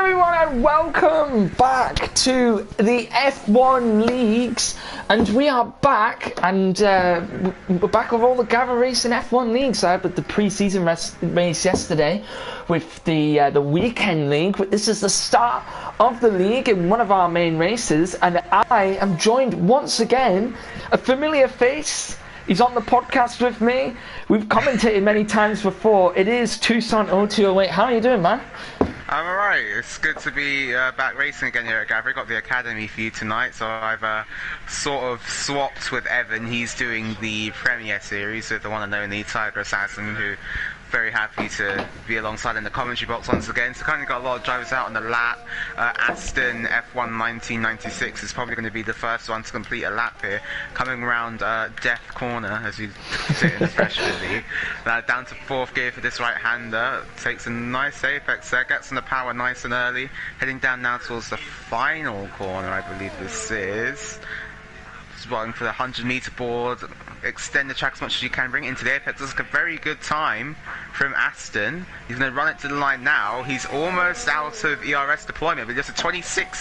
everyone, and welcome back to the F1 leagues. And we are back, and we're back with all the Gavra racing F1 leagues. I had the pre-season race yesterday with the weekend league. But this is the start of the league in one of our main races, and I am joined once again, a familiar face. He's on the podcast with me. We've commentated many times before. It is Tucson 0208. How are you doing, man? I'm alright. It's good to be back racing again here at Gavra. Got the academy for you tonight, so I've sort of swapped with Evan. He's doing the Premier Series with the one and only Tiger Assassin, who very happy to be alongside in the commentary box once again. So currently got a lot of drivers out on the lap. Aston F1 1996 is probably going to be the first one to complete a lap here, coming around Death Corner as we sit in the freshman league. Down to fourth gear for this right-hander. Takes a nice apex there, gets on the power nice and early. Heading down now towards the final corner, I believe this is. Running for the 100-meter board, extend the track as much as you can, bring it into the apex. Looks like a very good time from Aston. He's going to run it to the line now. He's almost out of ERS deployment, but just a 26.6.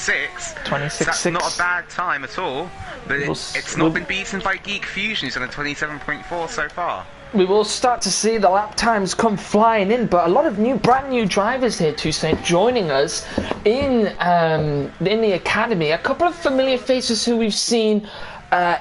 26.6. So that's not a bad time at all, but it's not been beaten by Geek Fusion, who's on a 27.4 so far. We will start to see the lap times come flying in, but a lot of brand new drivers here to say joining us in the academy. A couple of familiar faces who we've seen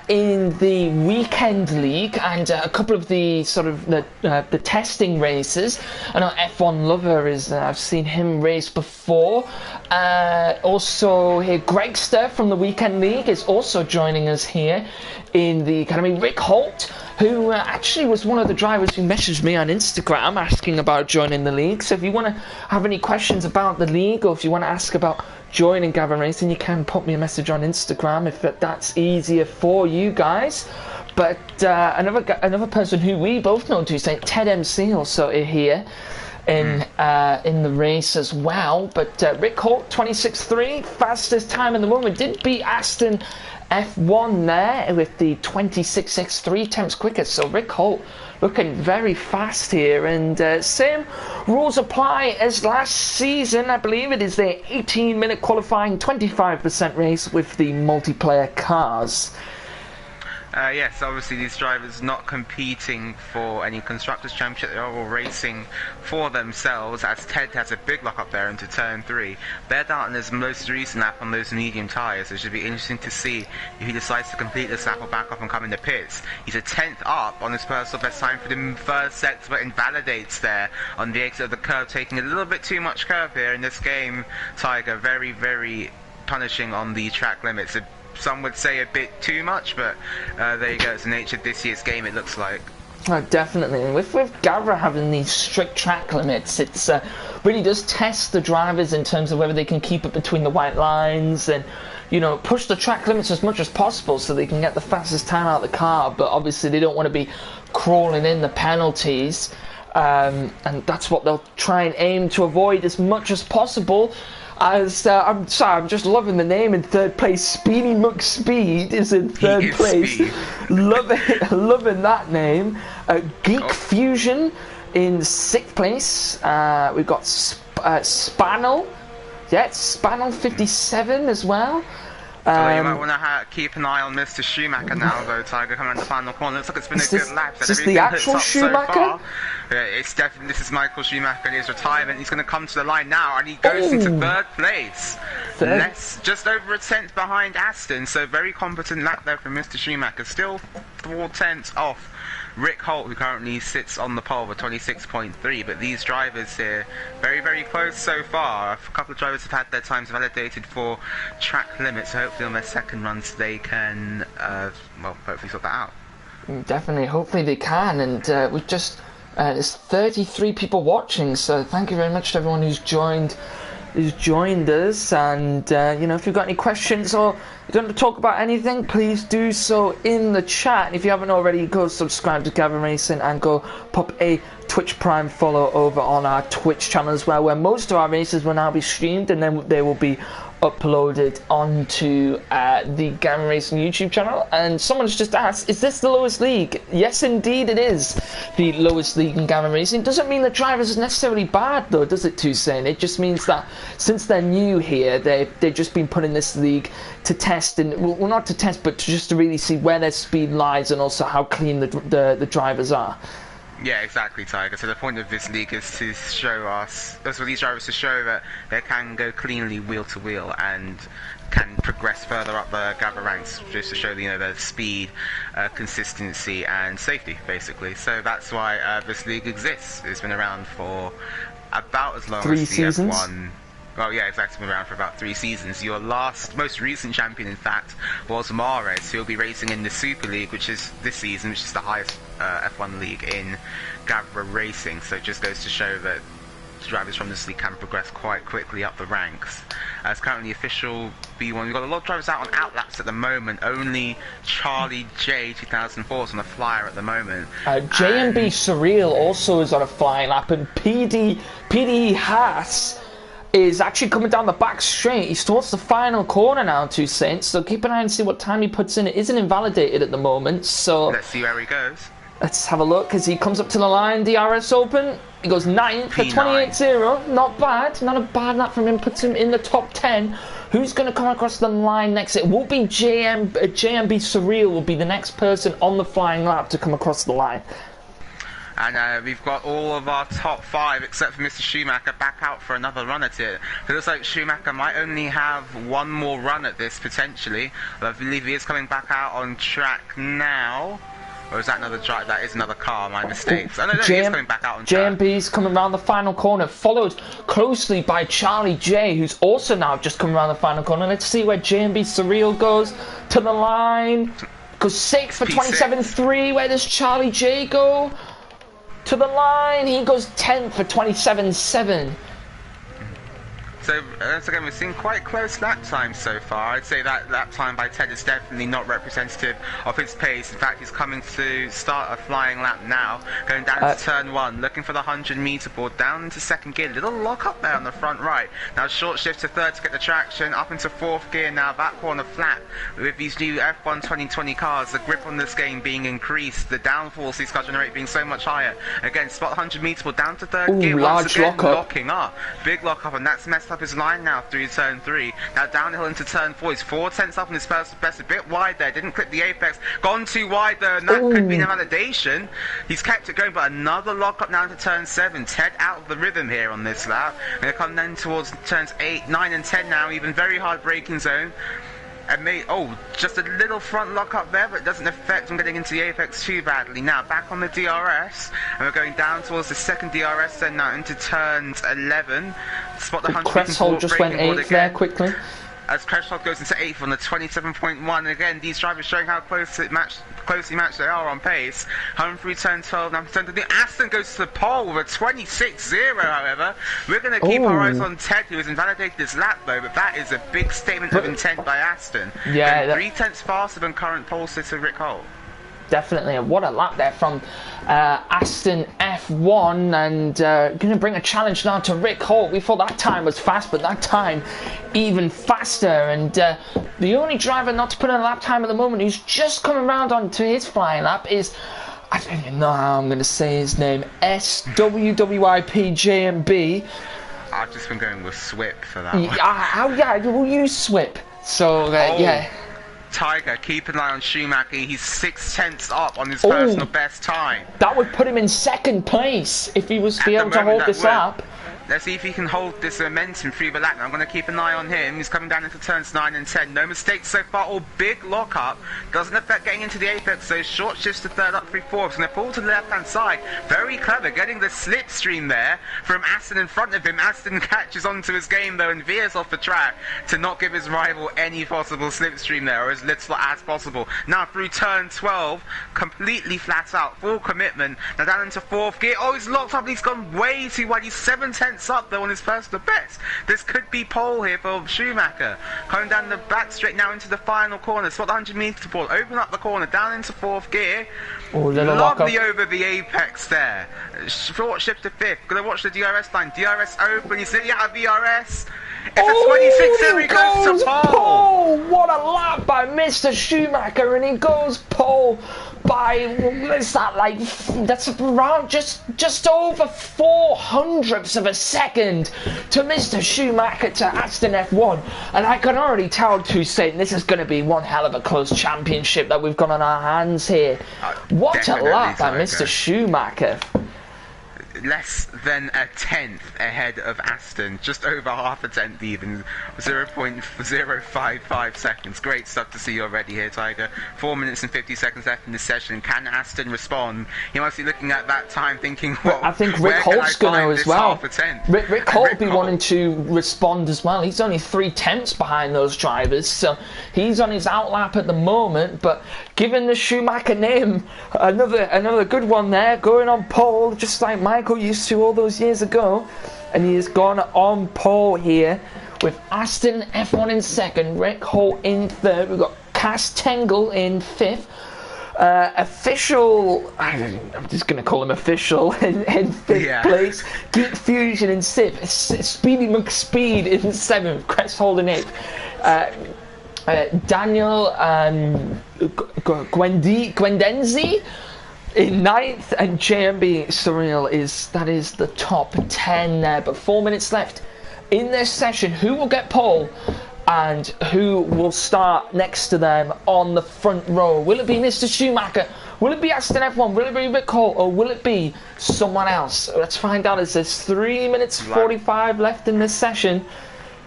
in the weekend league and a couple of the sort of the testing races. I know F1 Lover is I've seen him race before. Also here Gregster from the weekend league is also joining us here in the academy. Rick Holt, who actually was one of the drivers who messaged me on Instagram asking about joining the league. So if you want to have any questions about the league, or if you want to ask about joining Gavra Racing, you can put me a message on Instagram if that's easier for you guys. But another person who we both know to say Ted MC also here in the race as well. But Rick Holt 26.3, fastest time in the moment, did beat Aston F1 there with the 26.6, 3 tenths quicker. So Rick Holt looking very fast here, and same rules apply as last season. I believe it is the 18-minute qualifying, 25% race with the multiplayer cars. Yes, obviously these drivers not competing for any Constructors' Championship, they're all racing for themselves, as Ted has a big lock up there into turn 3. Bared out on his most recent lap on those medium tyres, so it should be interesting to see if he decides to complete this lap or back up and come in the pits. He's a 10th up on his personal best time for the first sector, but invalidates there on the exit of the curve, taking a little bit too much curve here in this game. Tiger very, very punishing on the track limits. Some would say a bit too much, but there you go. It's the nature of this year's game, it looks like. Oh, definitely. And with Gavra having these strict track limits, it's really does test the drivers in terms of whether they can keep it between the white lines and, you know, push the track limits as much as possible so they can get the fastest time out of the car. But obviously they don't want to be crawling in the penalties, and that's what they'll try and aim to avoid as much as possible. As I'm just loving the name in third place. Speedy McSpeed is in third place. Loving that name. Geek Fusion in 6th place. We've got Spannel. Yeah, Spannel 57 as well. You might want to keep an eye on Mr. Schumacher now, though, Tiger, coming in the final corner. Looks like it's been a good lap. Is this the actual Schumacher? So yeah, it's definitely, this is Michael Schumacher in his retirement. He's going to come to the line now, and he goes into third place. Just over a 10th behind Aston, so very competent lap there from Mr. Schumacher. Still 4 tenths off Rick Holt, who currently sits on the pole with 26.3, but these drivers here, very, very close so far. A couple of drivers have had their times validated for track limits, so hopefully on their second runs they can, hopefully sort that out. Definitely, hopefully they can, and we've just, there's 33 people watching, so thank you very much to everyone who's joined us, and you know, if you've got any questions or you want to talk about anything, please do so in the chat. And if you haven't already, go subscribe to Gavra Racing and go pop a Twitch Prime follow over on our Twitch channel as well, where most of our races will now be streamed, and then they will be uploaded onto the Gavra Racing YouTube channel, and someone's just asked, is this the lowest league? Yes, indeed it is the lowest league in Gavra Racing. Doesn't mean the drivers are necessarily bad though, does it, Toussaint? It just means that since they're new here, they've just been put in this league to test, and well, not to test, but just to really see where their speed lies and also how clean the drivers are. Yeah, exactly, Tiger. So the point of this league is to show us, for these drivers to show that they can go cleanly wheel to wheel and can progress further up the Gavra ranks, just to show their speed, consistency, and safety, basically. So that's why this league exists. It's been around for about as long as the seasons. F1. Well, yeah, exactly. It's been around for about 3 seasons. Your most recent champion, in fact, was Mares, who will be racing in the Super League, which is this season, which is the highest F1 league in Gavra Racing. So it just goes to show that drivers from this league can progress quite quickly up the ranks. It's currently official B1. We've got a lot of drivers out on outlaps at the moment. Only Charlie J 2004 is on a flyer at the moment. JMB Surreal also is on a flying lap, and PD Haas is actually coming down the back straight. He's towards the final corner now, Toussaint, so keep an eye and see what time he puts in. It isn't invalidated at the moment, so let's see where he goes. Let's have a look as he comes up to the line. DRS open. He goes 9th for 28.0. Not bad. Not a bad lap from him. Puts him in the top 10. Who's going to come across the line next? It will be JMB Surreal will be the next person on the flying lap to come across the line. And we've got all of our top 5, except for Mr. Schumacher, back out for another run at it. It looks like Schumacher might only have one more run at this, potentially. But I believe he is coming back out on track now. Or is that another drive? That is another car, my mistakes. Oh, no, he is coming back out on track. JMB's coming around the final corner, followed closely by Charlie J, who's also now just coming around the final corner. Let's see where JMB Surreal goes to the line. Goes 6th for 27.3. Where does Charlie J go? To the line, he goes 10th for 27.7. So, once again, we've seen quite close lap times so far. I'd say that lap time by Ted is definitely not representative of his pace. In fact, he's coming to start a flying lap now, going down to turn 1, looking for the 100-meter board, down into 2nd gear. Little lock up there on the front right. Now, short shift to 3rd to get the traction, up into 4th gear now, that corner flat. With these new F1 2020 cars, the grip on this game being increased, the downforce these cars generate being so much higher. Again, spot 100-meter board, down to 3rd gear, once again, locking up. Big lock up, and that's messed up his line now through turn 3. Now downhill into turn 4. He's 4 tenths up in his first best, a bit wide there. Didn't clip the apex. Gone too wide there, and that could be an invalidation. He's kept it going, but another lock up now to turn 7. Ted out of the rhythm here on this lap. Going to come then towards turns 8, 9, and 10 now. Even very hard braking zone. And just a little front lock up there, but it doesn't affect him getting into the apex too badly. Now back on the DRS, and we're going down towards the 2nd DRS, then now into turns 11. Spot the 100. Cresshold just went 8th there quickly. As Cresshold goes into 8th on the 27.1. Again, these drivers showing how closely matched they are on pace. Coming through turn 12 now. Aston goes to the pole with a 26.0. However, we're going to keep our eyes on Ted, who has invalidated his lap though. But that is a big statement of intent by Aston. Yeah, 3 tenths faster than current pole sitter Rick Holt. Definitely, what a lap there from Aston F1, and going to bring a challenge now to Rick Holt. We thought that time was fast, but that time even faster, and the only driver not to put in a lap time at the moment who's just coming around onto his flying lap is, I don't even know how I'm going to say his name, SWWIPJMB. I've just been going with SWIP for that one. Yeah, we'll use SWIP. So, yeah. Tiger, keep an eye on Schumacher. He's 6 tenths up on his personal best time. That would put him in 2nd place if he was to be able to hold this lap. Let's see if he can hold this momentum through the lap. Now I'm going to keep an eye on him. He's coming down into turns 9 and 10. No mistakes so far, or big lock-up. Doesn't affect getting into the apex, so short shifts to 3rd up 3/4. He's going to pull to the left-hand side. Very clever, getting the slipstream there from Aston in front of him. Aston catches onto his game, though, and veers off the track to not give his rival any possible slipstream there, or as little as possible. Now through turn 12, completely flat out, full commitment. Now down into 4th gear. Oh, he's locked up. He's gone way too wide. He's 7 tenths up though on his personal best. This could be pole here for Schumacher. Coming down the back straight now into the final corner. Spot the 100-meter ball. Open up the corner. Down into 4th gear. Lovely over the apex there. Short shift to 5th. Gonna watch the DRS line. DRS open. He's nearly out of DRS. It's a 26-0. He goes to pole. What a lap by Mr. Schumacher, and he goes pole by, what is that, like, that's around just over 400ths of a second to Mr. Schumacher to Aston F1. And I can already tell Toussaint this is going to be one hell of a close championship that we've got on our hands here. What a lap by Mr. Schumacher. Less than a tenth ahead of Aston, just over half a tenth even, 0.055 seconds. Great stuff to see already here, Tiger. 4 minutes and 50 seconds left in this session. Can Aston respond? He must be looking at that time thinking, well, I think Rick Holt's going to as well. Rick Holt will be wanting to respond as well. He's only 3/10 behind those drivers, so he's on his outlap at the moment, but given the Schumacher name, another good one there, going on pole, just like Michael used to all those years ago, and he has gone on pole here with Aston F1 in second, Rick Holt in third. We've got Cass Tengel in fifth. I'm just going to call him official in fifth place. Geek Fusion in sixth. Speedy McSpeed in seventh. Crest Hold in eighth. Daniel Gwendenzi in ninth, and JMB Surreal is the top 10 there. But 4 minutes left in this session. Who will get pole and who will start next to them on the front row? Will it be Mr. Schumacher? Will it be Aston F1? Will it be Rick Holt? Or will it be someone else? Let's find out as there's 3 minutes 45 left in this session.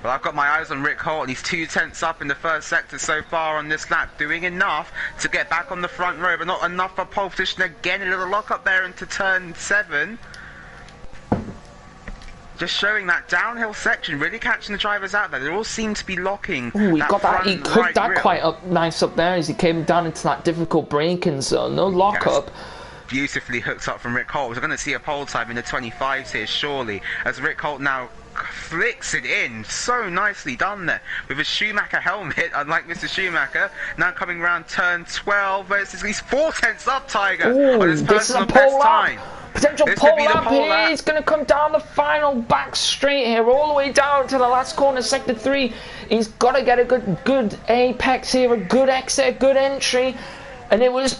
Well, I've got my eyes on Rick Holt, and he's 2/10 up in the first sector so far on this lap, doing enough to get back on the front row, but not enough for pole position again. A little lock up there into turn 7. Just showing that downhill section, really catching the drivers out there. They all seem to be locking. Ooh, he got that. He cooked that quite up nice up there as he came down into that difficult braking zone. No lock up. Beautifully hooked up from Rick Holt. We're going to see a pole time in the 25s here, surely, as Rick Holt now flicks it in. So nicely done there with a Schumacher helmet, unlike Mr. Schumacher. Now coming around turn 12, versus he's 4/10 up, Tiger. Ooh, on his personal best time. Potential pole up here. He's going to come down the final back straight here, all the way down to the last corner, sector 3. He's got to get a good apex here, a good exit, good entry, and it was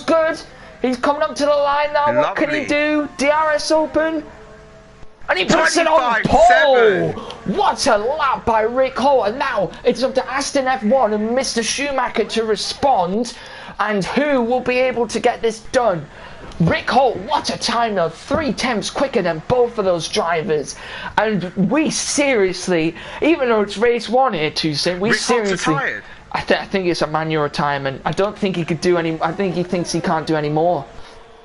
good. He's coming up to the line now. What can he do? DRS open. And he puts it on pole! What a lap by Rick Holt. And now it's up to Aston F1 and Mr. Schumacher to respond. And who will be able to get this done? Rick Holt, what a time though. 3/10 quicker than both of those drivers. And we seriously, even though it's race 1 here, Toussaint, we seriously... I think it's a manual retirement. I don't think he could do any... I think he thinks he can't do any more.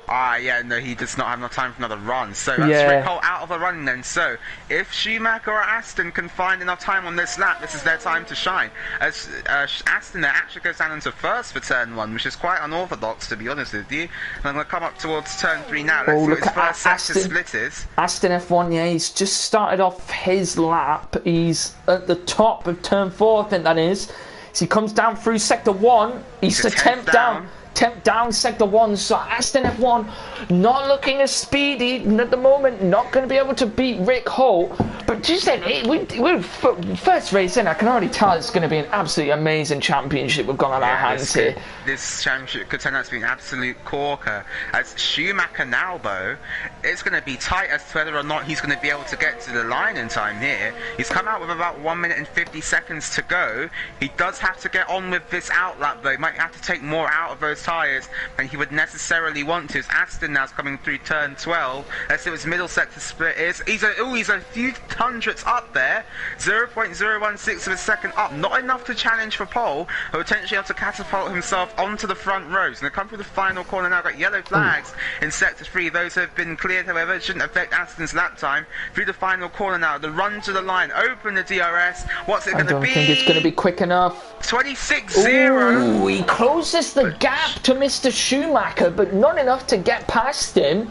Yeah, no, he does not have enough time for another run. So that's Rick Holt out of the running then. So if Schumacher or Aston can find enough time on this lap, this is their time to shine. As Aston there actually goes down into first for turn 1, which is quite unorthodox, to be honest with you. And I'm going to come up towards turn 3 now. Let's see what his first sector split is. Aston F1, yeah, he's just started off his lap. He's at the top of turn 4, I think that is. So he comes down through sector 1. He's a 10th down. 10th down sector 1, so Aston F1 not looking as speedy at the moment, not going to be able to beat Rick Holt. But just then, we're first race in, I can already tell it's going to be an absolutely amazing championship we've got on our hands here. This championship could turn out to be an absolute corker. As Schumacher now, though, it's going to be tight as to whether or not he's going to be able to get to the line in time here. He's come out with about 1 minute and 50 seconds to go. He does have to get on with this outlap, though. He might have to take more out of those tyres than he would necessarily want to. As Aston now's coming through turn 12. Let's see what his middle sector split is. He's a few hundredths up there. 0.016 of a second up. Not enough to challenge for pole, but potentially able to catapult himself onto the front rows. And they come through the final corner now. Got yellow flags in sector 3. Those have been cleared, however. It shouldn't affect Aston's lap time. Through the final corner now. The run to the line. Open the DRS. What's it going to be? I don't think it's going to be quick enough. 26-0. He closes the gap to Mr. Schumacher, but not enough to get past him.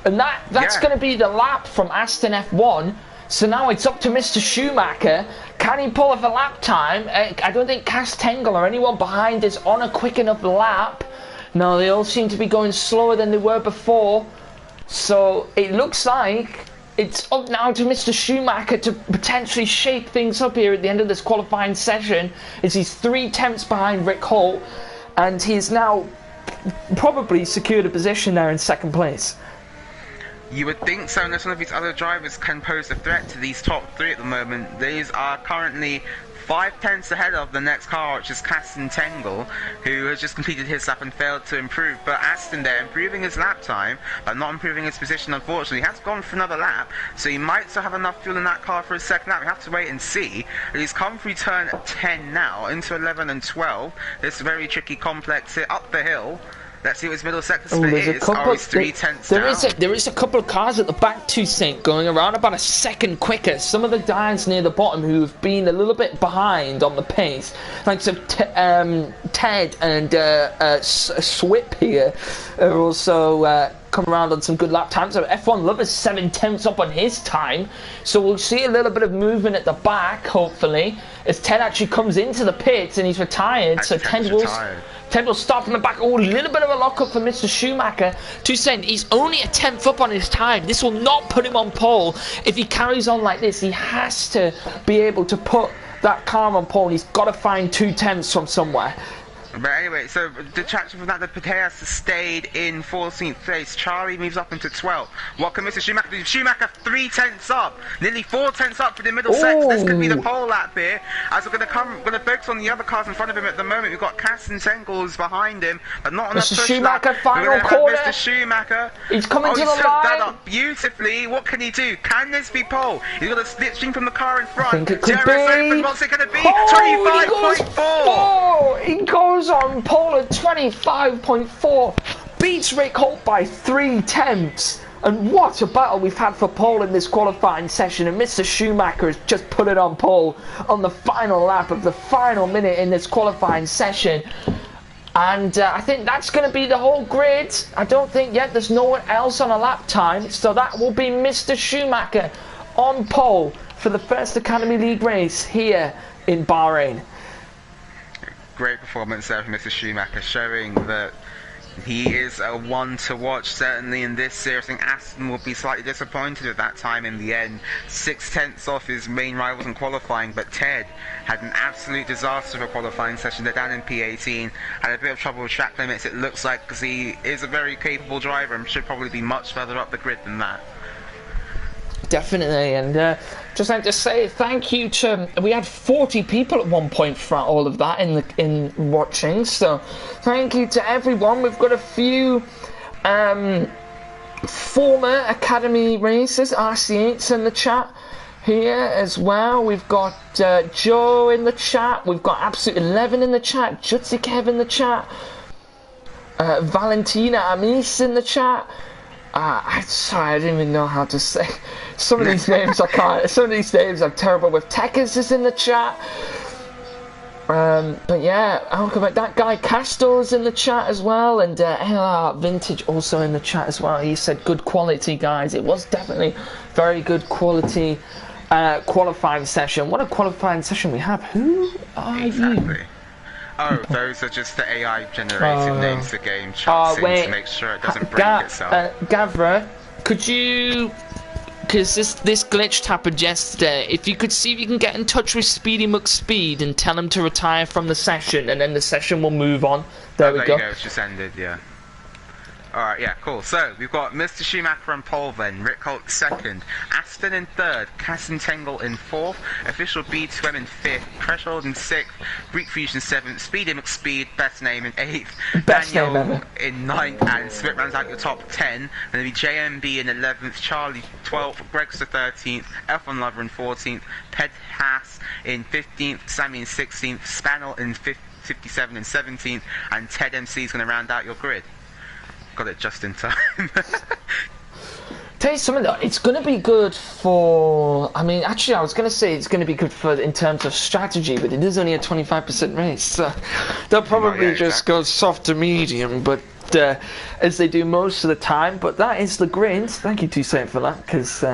And that's going to be the lap from Aston F1. So now it's up to Mr. Schumacher. Can he pull off a lap time? I don't think Cass Tengel or anyone behind is on a quick enough lap. No, they all seem to be going slower than they were before. So it looks like it's up now to Mr. Schumacher to potentially shake things up here at the end of this qualifying session, as he's 3 tenths behind Rick Holt, and he's now probably secured a position there in second place. You would think so, unless one of these other drivers can pose a threat to these top 3 at the moment. These are currently 5 tenths ahead of the next car, which is Aston Tengel, who has just completed his lap and failed to improve. But Aston there, improving his lap time, but not improving his position, unfortunately. He has gone for another lap, so he might still have enough fuel in that car for his second lap. We have to wait and see. And he's come through turn 10 now, into 11 and 12. This very tricky complex here, up the hill. Let's see what his middle sector split is. Oh, he's 3 tenths down. There is a couple of cars at the back, Toussaint, going around about a second quicker. Some of the guys near the bottom who have been a little bit behind on the pace, like so Ted and Swip here, are also come around on some good lap times. So F1 Lover's 7 tenths up on his time, so we'll see a little bit of movement at the back, hopefully, as Ted actually comes into the pits and he's retired. So Ted will start from the back. Oh, a little bit of a lock-up for Mr. Schumacher. Toussaint, he's only a tenth up on his time. This will not put him on pole. If he carries on like this, he has to be able to put that car on pole. He's got to find 2 tenths from somewhere. But anyway, so detraction from that, the Pateas stayed in 14th place. Charlie moves up into 12th. What can Mr. Schumacher do? Schumacher 3 tenths up, nearly 4 tenths up for the middle sector. This could be the pole lap here. As we're going to focus on the other cars in front of him at the moment. We've got Aston Tengel who's behind him, but not on the push Schumacher lap. final corner. Mr. Schumacher. He's coming to the line. He's hooked that up beautifully. What can he do? Can this be pole? He's got a slipstream from the car in front. I think it could be. Open. What's it going to be? 25.4. He goes on pole at 25.4, beats Rick Holt by 3 tenths. And what a battle we've had for pole in this qualifying session, and Mr. Schumacher has just put it on pole on the final lap of the final minute in this qualifying session. And I think that's going to be the whole grid. I don't think yet there's no one else on a lap time, so that will be Mr. Schumacher on pole for the first Academy League race here in Bahrain. Great performance there from Mr. Schumacher, showing that he is a one to watch, certainly in this series. I think Aston will be slightly disappointed at that time in the end. 6 tenths off his main rivals in qualifying, but Ted had an absolute disaster for a qualifying session. They're down in P18, had a bit of trouble with track limits, it looks like, because he is a very capable driver and should probably be much further up the grid than that. Definitely, and just like to say thank you to, we had 40 people at one point for all of that in watching, so thank you to everyone. We've got a few former Academy racers, RC8s in the chat here as well. We've got Joe in the chat, we've got Absolute 11 in the chat, Jutsi Kev in the chat, Valentina Amis in the chat. I'm sorry, I didn't even know how to say some of these names. I can't. Some of these names I'm terrible with. Tekkas is in the chat. But yeah, that guy Castor's in the chat as well, and LR Vintage also in the chat as well. He said good quality, guys. It was definitely very good quality qualifying session. What a qualifying session we have. Who are you? Oh, those are just the AI generated names the game chucks in to make sure it doesn't break itself. Gavra, could you, because this glitch happened yesterday, if you could see if you can get in touch with Speedy McSpeed and tell him to retire from the session, and then the session will move on. There we go. There you go, it's just ended, yeah. Alright, yeah, cool. So, we've got Mr. Schumacher on pole then, Rick Holt second, Aston in third, Aston Tengel in fourth, Official B2M in fifth, Threshold in sixth, Greek Fusion seventh, Speedy McSpeed, best name in eighth, Daniel in ninth, and Smith rounds out your top 10. And then be JMB in 11th, Charlie 12th, Gregster 13th, F1 Lover in 14th, Ped Haas in 15th, Sammy in 16th, Spannel in 57 and 17th, and Ted MC is going to round out your grid. Got it just in time. Tell you something though, it's going to be good for, I mean, actually I was going to say it's going to be good for in terms of strategy, but it is only a 25% race, so they'll probably just go soft to medium, but as they do most of the time. But that is the grid. Thank you Toussaint for that, because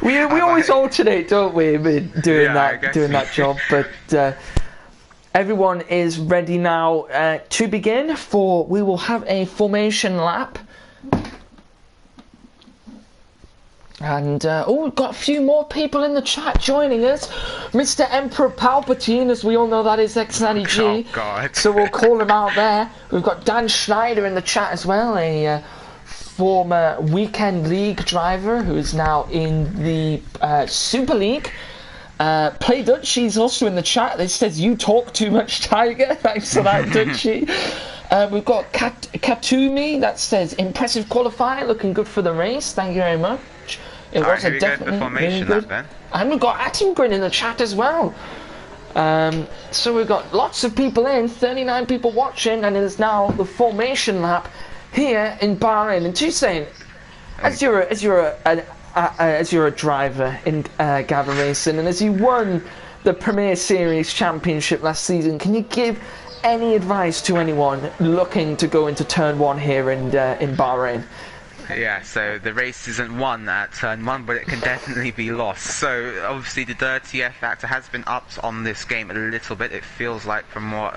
we always alternate, don't we, doing that job, but everyone is ready now to begin we will have a formation lap. And, we've got a few more people in the chat joining us. Mr. Emperor Palpatine, as we all know, that is X90G. Oh, God. So we'll call him out there. We've got Dan Schneider in the chat as well, a former Weekend League driver who is now in the Super League. Play Dutchie's also in the chat. It says, "You talk too much, Tiger." Thanks for that, Dutchie. We've got Katumi that says, "Impressive qualifying, looking good for the race. Thank you very much." It was a definitely really good. And we've got Attingrin in the chat as well. So we've got lots of people in, 39 people watching, and it is now the formation lap here in Bahrain. And Toussaint, as you're a driver in Gavra Racing, and as you won the Premier Series Championship last season, can you give any advice to anyone looking to go into Turn 1 here in Bahrain? Yeah, so the race isn't won at Turn 1, but it can definitely be lost. So obviously the dirty F factor has been upped on this game a little bit. It feels like from what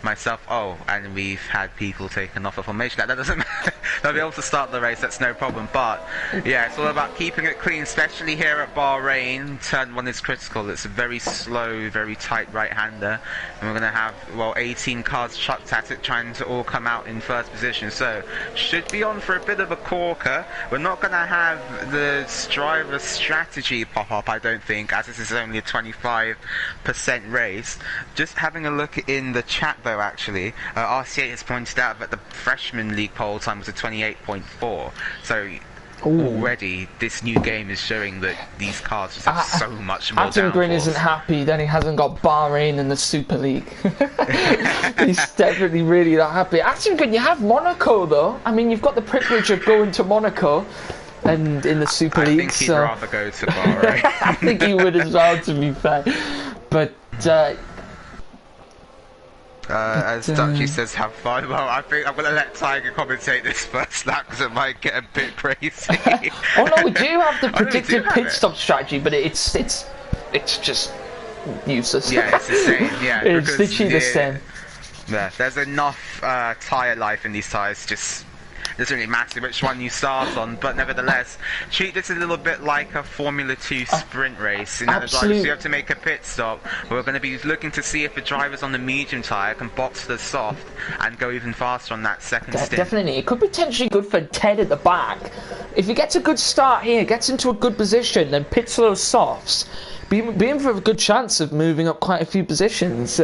myself, and we've had people taken off of formation. That doesn't matter. They'll be able to start the race, that's no problem. But yeah, it's all about keeping it clean, especially here at Bahrain. Turn 1 is critical. It's a very slow, very tight right-hander, and we're going to have, 18 cars chucked at it, trying to all come out in first position. So should be on for a bit of a corker. We're not going to have the driver strategy pop up, I don't think, as this is only a 25% race. Just having a look in the chat though, actually, RC8 has pointed out that the freshman league pole time was a 28.4, so already this new game is showing that these cars just have so much more Adam Green isn't happy that he hasn't got Bahrain in the Super League. He's definitely really not happy. Adam Green, you have Monaco though. I mean, you've got the privilege of going to Monaco and in the Super League. I think he'd rather go to Bahrain. I think he would as well, to be fair. But as Dutchie says, have fun. Well, I think I'm going to let Tiger commentate this first lap because it might get a bit crazy. Oh no, we do have the predicted pit stop strategy, but it's just useless. Yeah, it's the same. Yeah, it's literally the same. Yeah, there's enough tyre life in these tyres. Just doesn't really matter which one you start on, but nevertheless, treat this a little bit like a Formula 2 sprint race. In that regard, so you have to make a pit stop. We're going to be looking to see if the drivers on the medium tyre can box the soft and go even faster on that second stint. Definitely, it could be potentially good for Ted at the back. If he gets a good start here, gets into a good position, then pits those softs, be in for a good chance of moving up quite a few positions.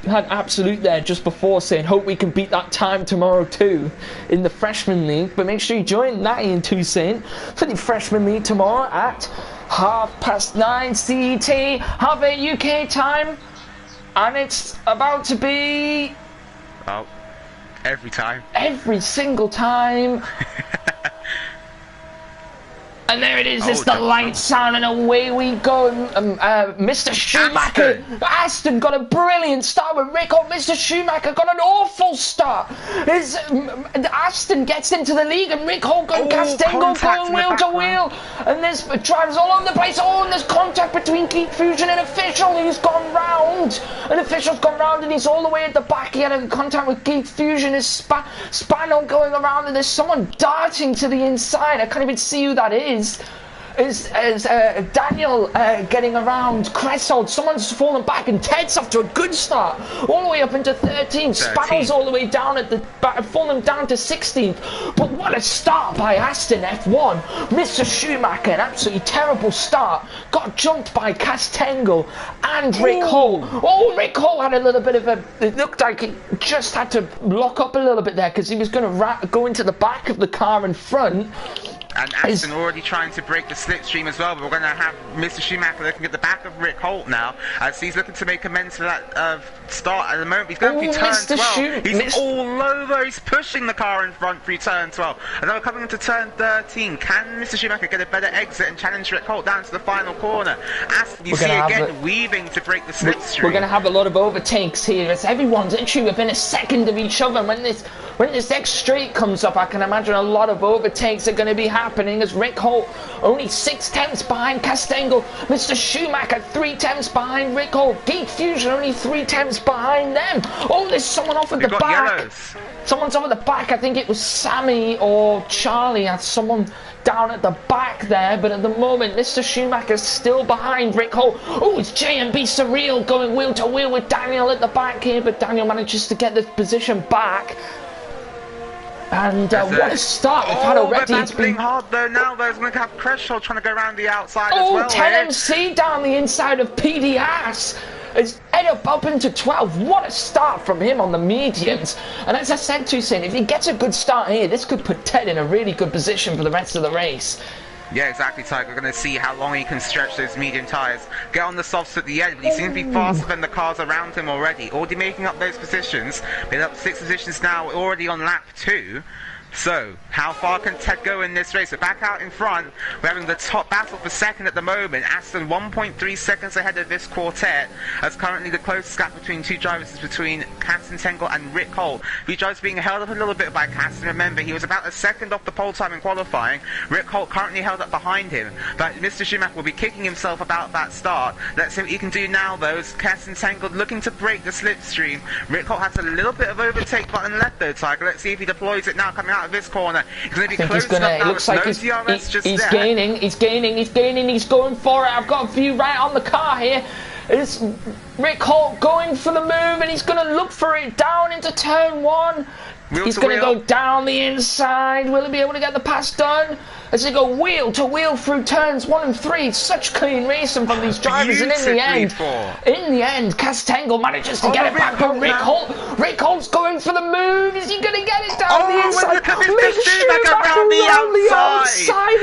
Had Absolute there just before saying, hope we can beat that time tomorrow too in the Freshman League. But make sure you join Natty and Toussaint for the Freshman League tomorrow at 9:30 CET, half 8 UK time, and it's about to be every single time. And there it is, it's the lights on and away we go. Mr. Schumacher, Aston got a brilliant start with Rick. Mr. Schumacher got an awful start. Aston gets into the league and Rick Holt and Castango going wheel to wheel. And there's drivers all over the place. And there's contact between Geek Fusion and Official. He's gone round. And Official's gone round and he's all the way at the back. He had a contact with Geek Fusion. His spinal going around and there's someone darting to the inside. I can't even see who that is. Is Daniel getting around Cressold. Someone's fallen back and Ted's off to a good start all the way up into 13th. Spannell's all the way down at the back, fallen down to 16th. But what a start by Aston F1. Mr. Schumacher, an absolutely terrible start, got jumped by Castango and Rick Holt. Rick Holt had a little bit of it looked like he just had to lock up a little bit there because he was going to go into the back of the car in front. And Aston already trying to break the slipstream as well, but we're going to have Mr. Schumacher looking at the back of Rick Holt now, as he's looking to make amends for that start at the moment. He's going through turn 12. He's all over, he's pushing the car in front through turn 12. And now we're coming into turn 13. Can Mr. Schumacher get a better exit and challenge Rick Holt down to the final corner? Aston, you see again, weaving to break the slipstream. We're going to have a lot of overtakes here, as everyone's literally within a second of each other. When this next straight comes up, I can imagine a lot of overtakes are going to be happening as Rick Holt only 6 tenths behind Castango. Mr. Schumacher 3 tenths behind Rick Holt. Geek Fusion only 3 tenths behind them. There's someone off at the back. Someone's off at the back. I think it was Sammy or Charlie. Someone down at the back there, but at the moment, Mr. Schumacher's still behind Rick Holt. Oh, it's JMB Surreal going wheel to wheel with Daniel at the back here, but Daniel manages to get the position back. And what a start we've had already. It's been hard though. Now there's going to have Creshaw trying to go around the outside as well. 10MC down the inside of PDS. It's headed up into 12. What a start from him on the mediums. And as I said to Sin, if he gets a good start here, this could put Ted in a really good position for the rest of the race. Yeah, exactly, Tiger. We're going to see how long he can stretch those medium tyres. Get on the softs at the end, but he seems to be faster than the cars around him already. Already making up those positions. Been up 6 positions now, already on lap 2. So, how far can Ted go in this race? So back out in front, we're having the top battle for second at the moment. Aston 1.3 seconds ahead of this quartet, as currently the closest gap between two drivers is between Kasten Tengel and Rick Holt. These drivers being held up a little bit by Kasten. Remember, he was about a second off the pole time in qualifying. Rick Holt currently held up behind him, but Mr. Schumacher will be kicking himself about that start. Let's see what he can do now, though. Kasten Tengel looking to break the slipstream. Rick Holt has a little bit of overtake button left, though, Tiger. Let's see if he deploys it now coming out of this corner. He's going to be close enough now. It looks like he's gaining, he's going for it. I've got a view right on the car here. It's Rick Holt going for the move, and he's going to look for it down into turn 1. He's going to go down the inside. Will he be able to get the pass done? As they go wheel to wheel through turns 1 and 3. Such clean racing from these drivers, and in the end, Castengel manages to get it back for Rick Holt. Rick Holt's going for the move. Is he going to get it down the inside? Look at Mr. Schumacher around the outside.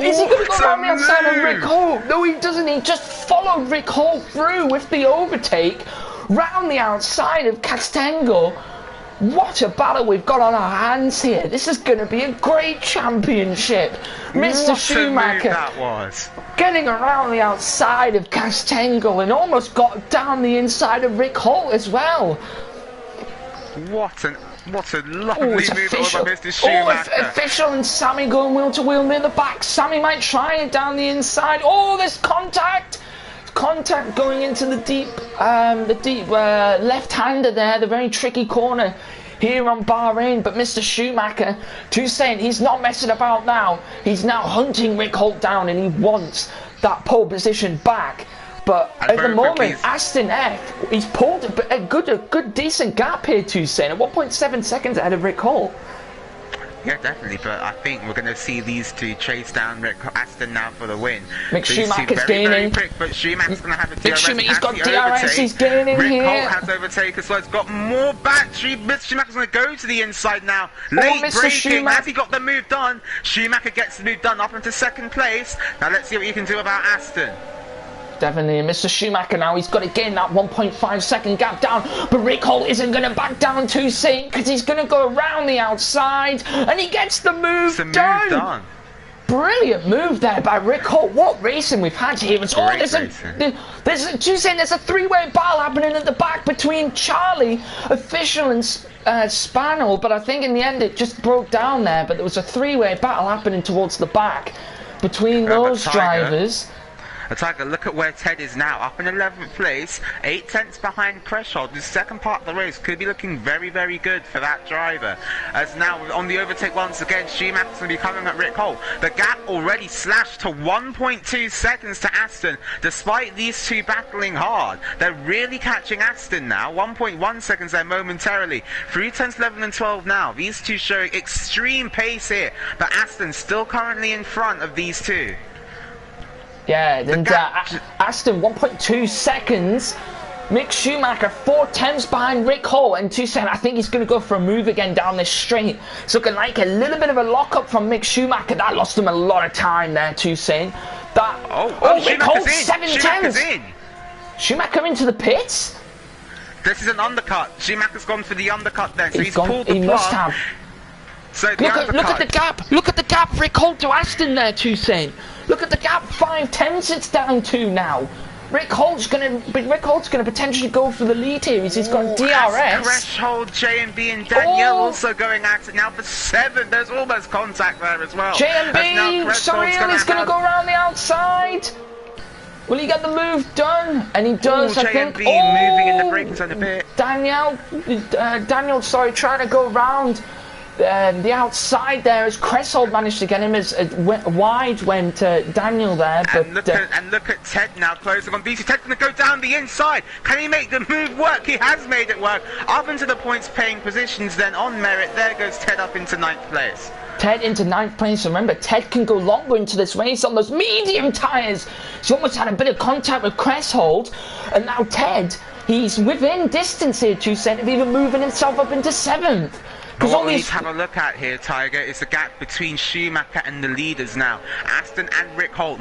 Is he going to go around the outside of Rick Holt? No, he doesn't. He just followed Rick Holt through with the overtake round the outside of Castengel. What a battle we've got on our hands here. This is going to be a great championship. Mr. Schumacher that was getting around the outside of Castengel and almost got down the inside of Rick Holt as well. What a lovely move by Mr. Schumacher. Official, and Sammy going wheel to wheel near the back. Sammy might try it down the inside. Oh, there's contact going into the deep left-hander there, the very tricky corner here on Bahrain. But Mr. Schumacher, to saying he's not messing about now. He's now hunting Rick Holt down, and he wants that pole position back. But at the moment, Aston F, he's pulled a good decent gap here, to saying at 1.7 seconds ahead of Rick Holt. Yeah, definitely, but I think we're going to see these two chase down Aston now for the win. Mick Schumacher's gaining. Very quick, but Schumacher's going to have a DRS. He's got DRS, he's gaining here. Rick Holt has overtake as well. He's got more battery. Mr. Schumacher's going to go to the inside now. Late braking. Has he got the move done? Schumacher gets the move done up into second place. Now let's see what you can do about Aston. Definitely, and Mr. Schumacher now, he's got to gain that 1.5 second gap down, but Rick Holt isn't going to back down too soon, because he's going to go around the outside, and he gets the move done. Brilliant move there by Rick Holt. What racing we've had here. There's a three-way battle happening at the back between Charlie, Official, and Spaniel, but I think in the end it just broke down there, but there was a three-way battle happening towards the back between those drivers. Tiger, look at where Ted is now, up in 11th place, 8 tenths behind Creshaw. The second part of the race could be looking very, very good for that driver. As now on the overtake once again, Schumacher's going to be coming at Rick Holt. The gap already slashed to 1.2 seconds to Aston, despite these two battling hard. They're really catching Aston now, 1.1 seconds there momentarily. 3 tenths, 11 and 12 now. These two showing extreme pace here, but Aston still currently in front of these two. Yeah, and Aston 1.2 seconds. Mick Schumacher 4 tenths behind Rick Holt, and 2 seconds. I think he's going to go for a move again down this straight. It's looking like a little bit of a lock-up from Mick Schumacher. That lost him a lot of time there, 2 seconds. Rick Holt 7 tenths. Schumacher into the pits. This is an undercut. Schumacher's gone for the undercut there, so he's pulled the plug. He must have. So look at the gap. Look at the gap. Rick Holt to Aston there, 2 seconds. Look at the gap. 5 tenths it's down to now. Rick Holt's gonna potentially go for the lead here. He's got DRS. Threshold, J&B and Danielle also going at it now for 7. There's almost contact there as well. J&B, Surreal is gonna go around the outside. Will he get the move done? And he does, I think. Moving in the braking zone a bit. Daniel, trying to go around the outside there as Cresshold managed to get him as wide went Daniel there. But and look at Ted now closing on BC. Ted's going to go down the inside. Can he make the move work? He has made it work. Up into the points-paying positions. Then on merit, there goes Ted up into 9th place. Ted into 9th place. Remember, Ted can go longer into this race on those medium tyres. He's almost had a bit of contact with Cresshold, and now Ted, he's within distance here, 2 cent, of even moving himself up into 7th. What we need to have a look at here, Tiger, is the gap between Schumacher and the leaders now. Aston and Rick Holt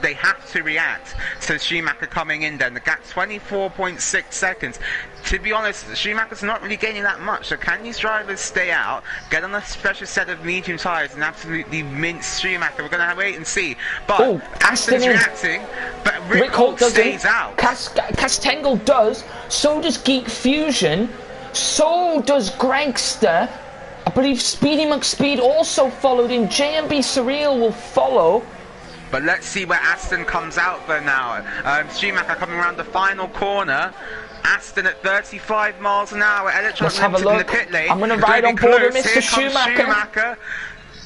they have to react to Schumacher coming in then. The gap 24.6 seconds. To be honest, Schumacher's not really gaining that much, so can these drivers stay out, get on a special set of medium tyres and absolutely mince Schumacher? We're going to wait and see. But Aston's reacting, but Rick Holt stays out. Castengel does, so does Geek Fusion, so does Gregster. I believe Speedy McSpeed also followed in. JMB Surreal will follow. But let's see where Aston comes out though now. Schumacher coming around the final corner. Aston at 35 miles an hour. Let's have a look. In the pit lane. I'm going to ride on board with Mr. Schumacher.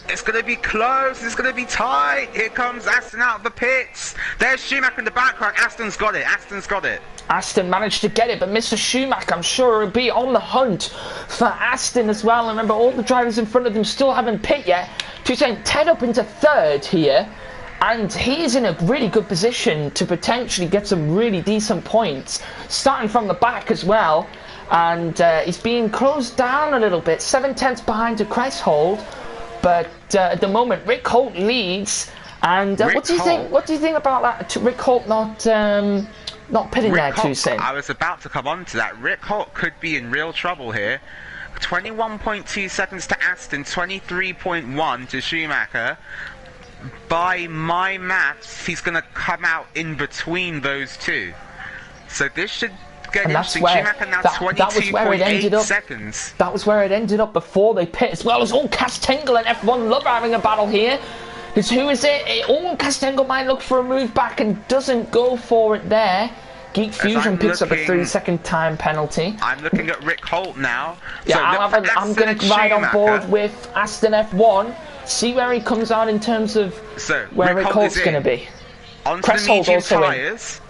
It's going to be close. It's going to be tight. Here comes Aston out of the pits. There's Schumacher in the background. Aston's got it. Aston's got it. Aston managed to get it, but Mr. Schumacher, I'm sure, will be on the hunt for Aston as well. Remember, all the drivers in front of them still haven't pit yet. Saying Ted up into 3rd here, and he's in a really good position to potentially get some really decent points, starting from the back as well. And he's being closed down a little bit, 7 tenths behind to Cresshold. But at the moment, Rick Holt leads. And what do you think? What do you think about that? Rick Holt not pitting there too soon. I was about to come on to that. Rick Holt could be in real trouble here. 21.2 seconds to Aston, 23.1 to Schumacher. By my maths, he's going to come out in between those two. So this should get interesting. Schumacher now 22.8 seconds. That was where it ended up before they pit, as well as Castengel and F1 love having a battle here. Because who is it? Castengel might look for a move back and doesn't go for it there. Geek Fusion picks up a 3-second time penalty. I'm looking at Rick Holt now. Yeah, so I'm going to ride on board with Aston F1, see where he comes out in terms of where Rick Holt's going to be. Onto the medium tyres.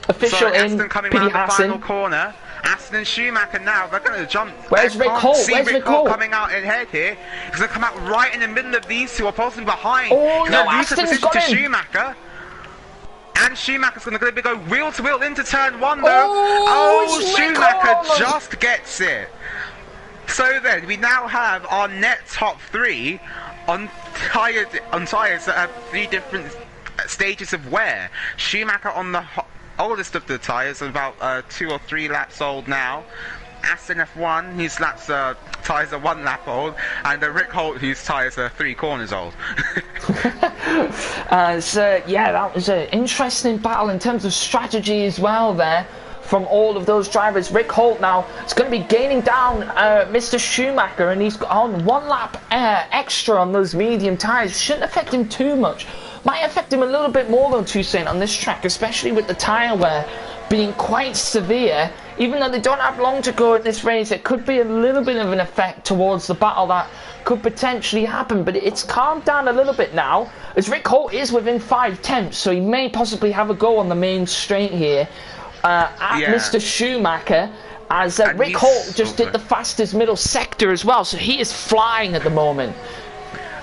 Official in, Aston coming Pity around the Hassan. final corner. Aston and Schumacher now, they're going to jump. Where's Rick Holt? Where's Rick Holt coming out ahead here? He's going to come out right in the middle of these two, or possibly behind. Oh no, Aston's got him. Schumacher. And Schumacher's going to go wheel to wheel into turn 1 though. Oh, Schumacher just gets it. So then, we now have our net top 3 on tyres that have 3 different stages of wear. Schumacher on the oldest of the tyres, about 2 or 3 laps old now. Aston F1, whose tyres are 1 lap old, and Rick Holt, whose tyres are 3 corners old. So yeah, that was an interesting battle in terms of strategy as well there from all of those drivers. Rick Holt now is going to be gaining down Mr. Schumacher, and he's on 1 lap extra on those medium tyres. Shouldn't affect him too much. Might affect him a little bit more though, Toussaint, on this track, especially with the tyre wear being quite severe. Even though they don't have long to go in this race, it could be a little bit of an effect towards the battle that could potentially happen. But it's calmed down a little bit now, as Rick Holt is within 5 tenths, so he may possibly have a go on the main straight here at Mr. Schumacher, as Rick Holt just did the fastest middle sector as well, so he is flying at the moment.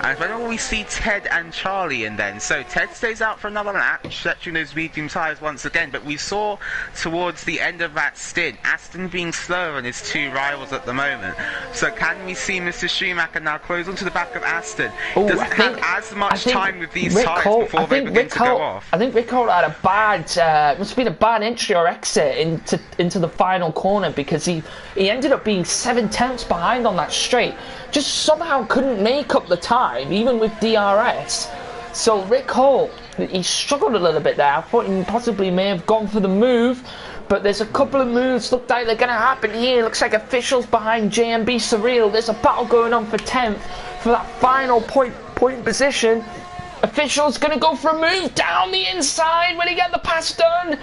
And when we see Ted and Charlie in then, so Ted stays out for another lap, stretching those medium tyres once again, but we saw towards the end of that stint, Aston being slower than his 2 rivals at the moment. So can we see Mr. Schumacher now close onto the back of Aston? He doesn't have as much time with these tyres before they begin to go off. I think Rick Holt had a bad, must have been a bad entry or exit into the final corner, because he ended up being 7 tenths behind on that straight. Just somehow couldn't make up the time, even with DRS. So Rick Holt, he struggled a little bit there. I thought he possibly may have gone for the move, but there's a couple of moves look like they're going to happen here. Looks like officials behind JMB Surreal. There's a battle going on for 10th for that final point position. Officials going to go for a move down the inside. Will he get the pass done?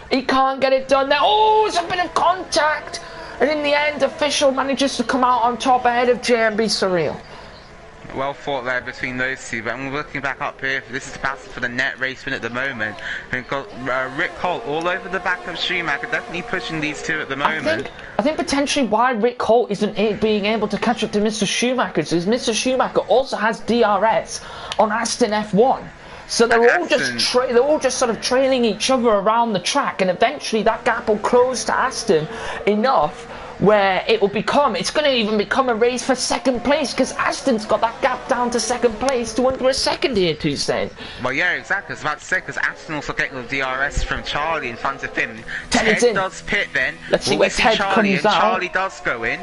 He can't get it done there. Oh, it's a bit of contact. and in the end, Official manages to come out on top ahead of JMB Surreal. Well fought there between those two, but I'm looking back up here. This is the battle for the net race win at the moment. We've got Rick Holt all over the back of Schumacher, definitely pushing these two at the moment. I think potentially why Rick Holt isn't being able to catch up to Mr. Schumacher is Mr. Schumacher also has DRS on Aston F1. So they're all just sort of trailing each other around the track, and eventually that gap will close to Aston enough where it's going to even become a race for second place, because Aston's got that gap down to second place to under a second here, Toussaint. Well, yeah, exactly. I was about to say, because Aston also getting the DRS from Charlie in front of him. Ted does pit then. Let's see where Ted comes out. Charlie does go in.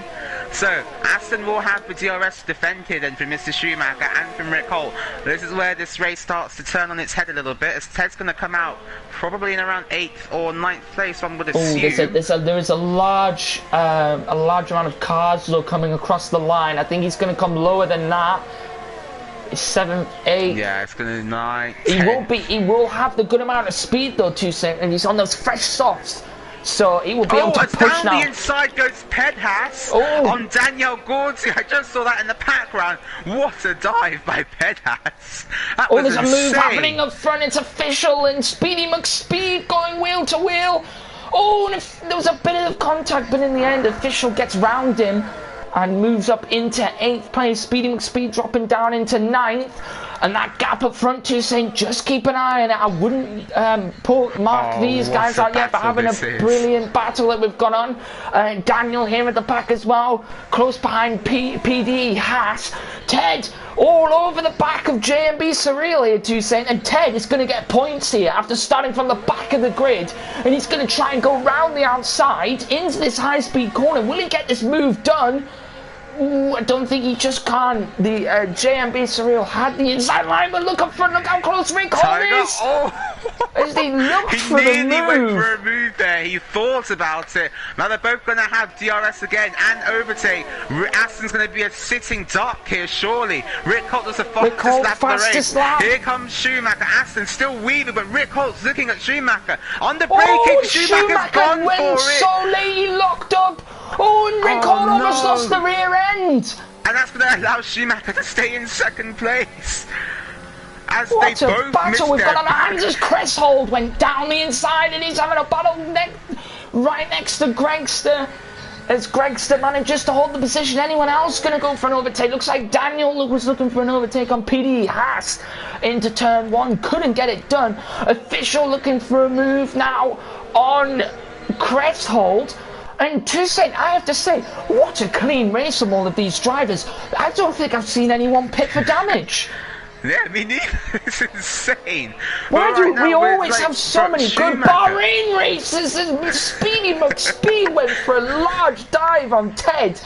So, Aston will have the DRS defend here then from Mr. Schumacher and from Rick Holt. This is where this race starts to turn on its head a little bit, as Ted's going to come out probably in around 8th or 9th place, one would assume. There is a large amount of cars though coming across the line. I think he's going to come lower than that. It's 7th, 8th. Yeah, it's going to 9th. 10th. He will have the good amount of speed though, Toussaint, and he's on those fresh softs. So he will be able to push down now. The inside goes Pedhas on Daniel Gordy. I just saw that in the background. What a dive by Pedhas. There's a move happening up front. It's Official and Speedy McSpeed going wheel to wheel. And there was a bit of contact, but in the end, Official gets round him and moves up into 8th place. Speedy McSpeed dropping down into 9th. And that gap up front, Toussaint, just keep an eye on it. I wouldn't mark these guys out yet, but having a brilliant battle that we've got on. Daniel here at the back as well, close behind PD, Haas. Ted all over the back of JMB Surreal here, Toussaint, and Ted is going to get points here after starting from the back of the grid, and he's going to try and go round the outside into this high-speed corner. Will he get this move done? I don't think he just can. The JMB Surreal had the inside line, but look up front, look how close Rick Holt is! As he looked for the move. He nearly went for a move there, he thought about it. Now they're both going to have DRS again and overtake. Aston's going to be a sitting duck here, surely. Rick Holt does the fastest lap of the race. Here comes Schumacher. Aston still weaving, but Rick Holt's looking at Schumacher. On the braking, Schumacher's gone for it! So late, he locked up! And Rick Holt almost lost the rear end! And that's going to allow Schumacher to stay in second place. As what they both battle we've got on our hands as Cresshold went down the inside and he's having a battle right next to Gregster. As Gregster manages to hold the position, anyone else going to go for an overtake? Looks like Daniel was looking for an overtake on PD Haas into turn 1. Couldn't get it done. Official looking for a move now on Cresshold. And Toussaint, I have to say, what a clean race from all of these drivers. I don't think I've seen anyone pit for damage. Yeah, me neither. It's insane. Why do we always have so many good Bahrain races? Speedy McSpeed went for a large dive on Ted.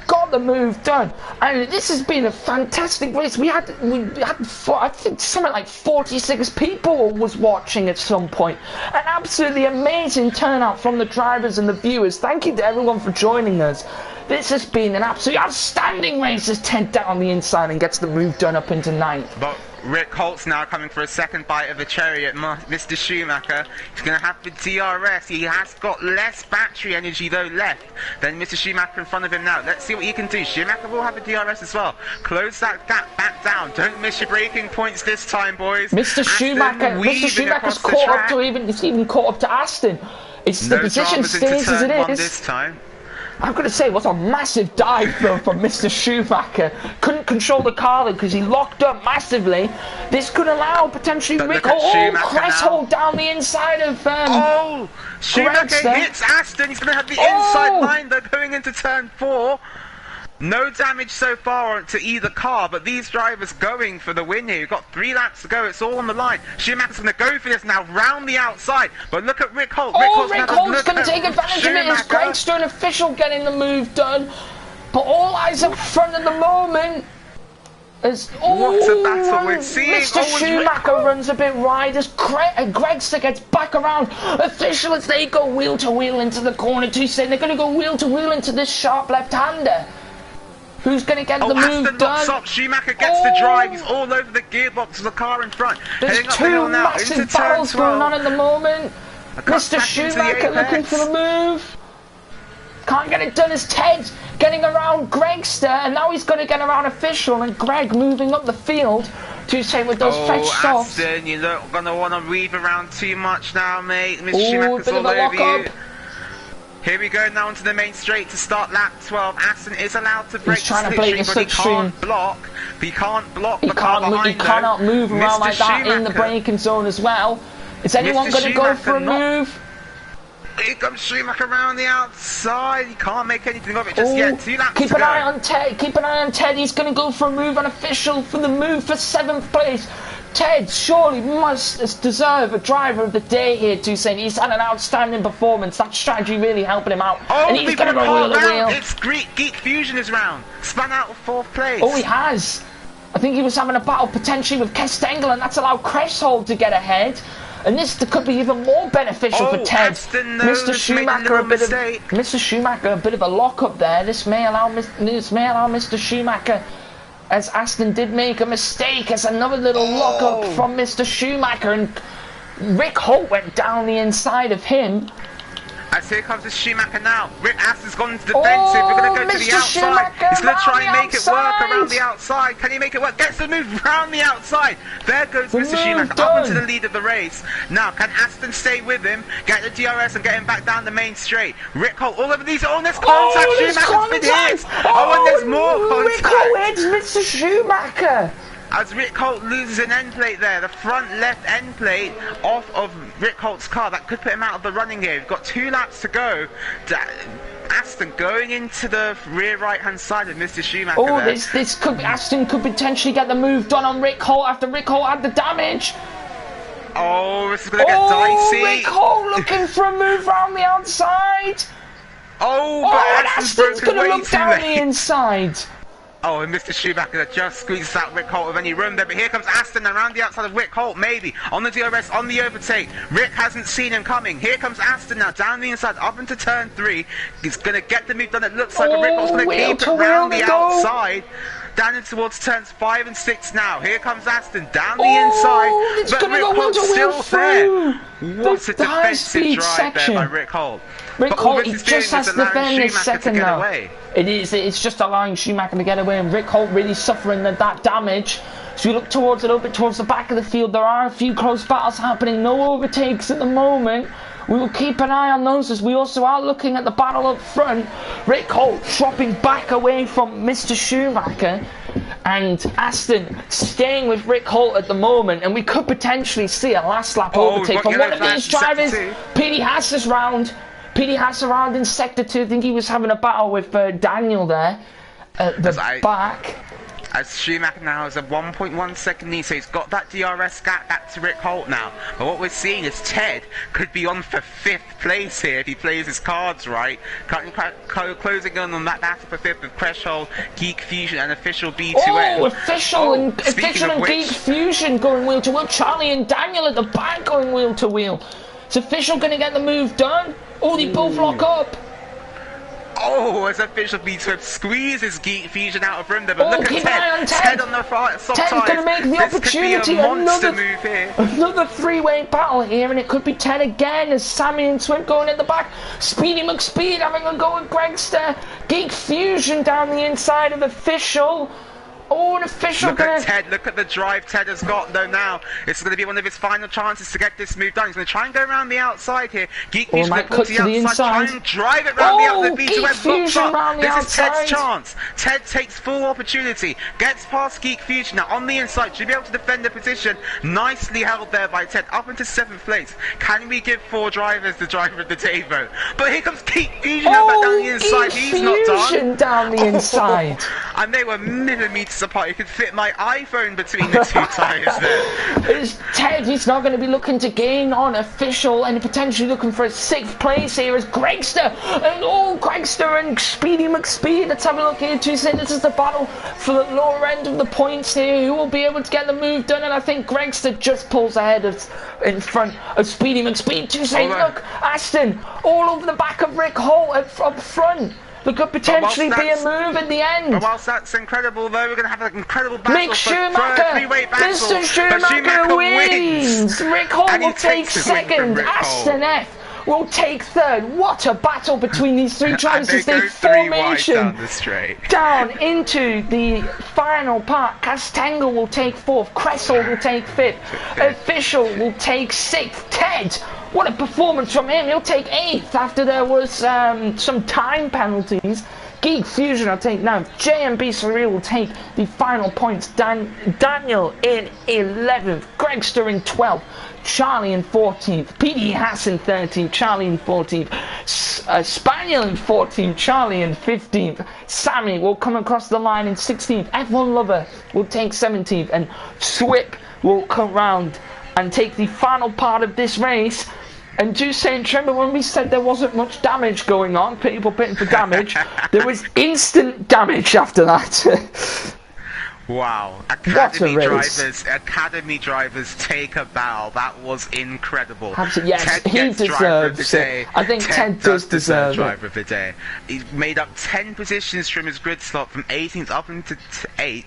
Got the move done, and this has been a fantastic race. We had I think something like 46 people was watching at some point. An absolutely amazing turnout from the drivers and the viewers. Thank you to everyone for joining us. This has been an absolutely outstanding race as Ted down the inside and gets the move done up into 9th. But Rick Holt's now coming for a second bite of the cherry at Mr. Schumacher. He's going to have the DRS. He has got less battery energy though left than Mr. Schumacher in front of him now. Let's see what he can do. Schumacher will have a DRS as well. Close that gap back down. Don't miss your braking points this time, boys. Mr. Schumacher's caught up to even caught up to Aston. It's the position stays as it is. This time. I'm going to say it was a massive dive though from Mr. Schumacher. Couldn't control the car because he locked up massively. This could allow potentially Rick Holt Cresshold down the inside of Schumacher hits Aston. He's going to have the inside line though going into turn 4. No damage so far to either car, but these drivers going for the win here. You've got 3 laps to go. It's all on the line. Schumacher's going to go for this now, round the outside. But look at Rick Holt. Rick Holt's going to take advantage of it. It's Gregster and Official getting the move done. But all eyes up front at the moment. What a battle we're seeing. Mr. Schumacher runs a bit wide as Gregster gets back around. Official as they go wheel to wheel into the corner too. Saying they're going to go wheel to wheel into this sharp left-hander. Who's going to get the move done? Up. Schumacher gets the drive. He's all over the gearbox of the car in front. There's 2 massive battles going on at the moment. Mr. Schumacher looking for the move. Can't get it done as Ted's getting around Gregster, and now he's going to get around Official, and Greg moving up the field to say with those fetch softs. Aston, you're not going to want to weave around too much now, mate. Miss Oh, Schumacher's bit of all a over lock you. up. Here we go now onto the main straight to start lap 12. Aston is allowed to break He's trying to play the but he slipstream. can't block. He can't block He the car can't. behind He cannot move around Mr. like that in the Schumacher. braking zone as well. Is anyone Mr. going to go for a Schumacher move? Here comes Schumacher around the outside. He can't make anything of it just yet. 2 laps Keep to an go. eye on Ted. Keep an eye on Ted. He's going to go for a move on Official for the move for 7th place. Ted surely must deserve a driver of the day here, Toussaint. He's had an outstanding performance. That strategy really helping him out. Oh, and he's going to go wheel to wheel. It's Geek Fusion is round. Spun out of 4th place. Oh, he has. I think he was having a battle potentially with Kestengel, and that's allowed Cresshold to get ahead. And this could be even more beneficial for Ted. Aston Mr. Schumacher, Mr. Schumacher, a bit of a lock up there. This may allow Mr. Schumacher, as Aston did make a mistake, as another little lock up from Mr. Schumacher, and Rick Holt went down the inside of him. As here comes the Schumacher now. Rick Aston's gone to defensive. We're going to go to the Mr. outside. Schumacher He's going to try and around make the it work outside. around the outside. Can he make it work? Gets the move round the outside. There goes The Mr. move Schumacher done. up into the lead of the race. Now, can Aston stay with him, get the DRS and get him back down the main straight? Rick Holt, all over these. Oh, there's contact. There's Schumacher's been hit. contact. Oh, and there's more Rick contact. Holt hits Mr. Schumacher. As Rick Holt loses an end plate there, the front left end plate off of Rick Holt's car, that could put him out of the running here. We've got 2 laps to go. Aston going into the rear right hand side of Mr. Schumacher. Oh, there. this could be, Aston could potentially get the move done on Rick Holt after Rick Holt had the damage. Oh, this is going to get dicey. Rick Holt looking for a move round the outside. Oh, And but Aston's broken going to way look too down late. the inside. Oh, and Mr. Schumacher just squeezes out Rick Holt with any room there. But here comes Aston around the outside of Rick Holt, maybe. On the DRS, on the overtake. Rick hasn't seen him coming. Here comes Aston now, down the inside, up into turn 3. He's going to get the move done. It looks like Rick Holt's going to keep it round the outside. Down in towards turns 5 and 6 now. Here comes Aston down the inside. It's But gonna Rick go Holt's wheel still through. there. What a The defensive high-speed drive section. there by Rick Holt. Rick But all Holt, this he is doing just has is to allowing defend this Schumacher to second get now. away. It's just allowing Schumacher to get away, and Rick Holt really suffering that damage. So you look towards a little bit towards the back of the field. There are a few close battles happening. No overtakes at the moment. We will keep an eye on those as we also are looking at the battle up front. Rick Holt dropping back away from Mr. Schumacher, and Aston staying with Rick Holt at the moment, and we could potentially see a last lap overtake from one of these drivers. Petey Haas is round. Petey Haas around in sector 2. I think he was having a battle with Daniel there at the back. As Schumacher now has a 1.1 second lead, so he's got that DRS gap back to Rick Holt now. But what we're seeing is Ted could be on for 5th place here if he plays his cards right. Closing on that battle for 5th with Cresshold, Geek Fusion and Official B2M. Oh, Official and Geek Fusion going wheel to wheel. Charlie and Daniel at the back going wheel to wheel. Is Official going to get the move done? Oh, they both lock up. Oh, as Official B2M squeezes Geek Fusion out of room there, but look at Ted. Ted on the soft Ted's going to make the opportunity. Could be a monster move here. Another 3-way battle here, and it could be Ted again as Sammy and Twin going at the back. Speedy McSpeed having a go with Gregster. Geek Fusion down the inside of Official. Oh, an Official look at Ted, look at the drive Ted has got though now. It's going to be one of his final chances to get this move done. He's going to try and go around the outside here. Geek Fusion might cut to the inside. Try and drive it round the outside. Geek Fusion round the outside. This is Ted's chance. Ted takes full opportunity. Gets past Geek Fusion now on the inside. Should be able to defend the position. Nicely held there by Ted. Up into 7th place. Can we give 4 drivers the driver of the day vote? But here comes Geek Fusion now back down the inside. He's not done. Down the inside. And they were millimetres apart. You could fit my iPhone between the 2 tyres there. It's Ted, he's not going to be looking to gain on Official and potentially looking for a 6th place here as Gregster. And Gregster and Speedy McSpeed. Let's have a look here too. This is the battle for the lower end of the points here. Who will be able to get the move done? And I think Gregster just pulls ahead in front of Speedy McSpeed. Look, Aston all over the back of Rick Holt up front. There could potentially be a move at the end. But whilst that's incredible, though, we're going to have an incredible battle. Mr. Schumacher wins. Rick Holt will take 2nd. Aston F will take third. What a battle between these three drivers as they formation down the straight. Down into the final part. Castangle will take fourth. Kressel will take fifth. Official will take sixth. Ted, what a performance from him. He'll take eighth after there was some time penalties. Geek Fusion will take 9th. JMB Surreal will take the final points. Daniel in 11th. Gregster in 12th. Charlie in 14th. PD Haas in 13th. Charlie in 14th. Spaniel in 14th. Charlie in 15th. Sammy will come across the line in 16th. F1 Lover will take 17th. And Swip will come round and take the final part of this race. And do say, remember when we said there wasn't much damage going on, people pitting for damage, there was instant damage after that. Wow. Academy drivers take a bow. That was incredible. Absolutely, yes, he deserves it. I think Ted does deserve driver of the day. He made up 10 positions from his grid slot from 18th up into 8th,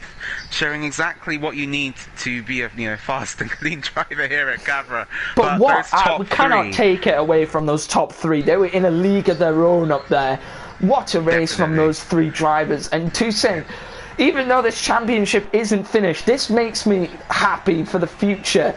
showing exactly what you need to be a fast and clean driver here at Gavra. But we cannot take it away from those top 3. They were in a league of their own up there. What a race from those 3 drivers. And to say, even though this championship isn't finished, this makes me happy for the future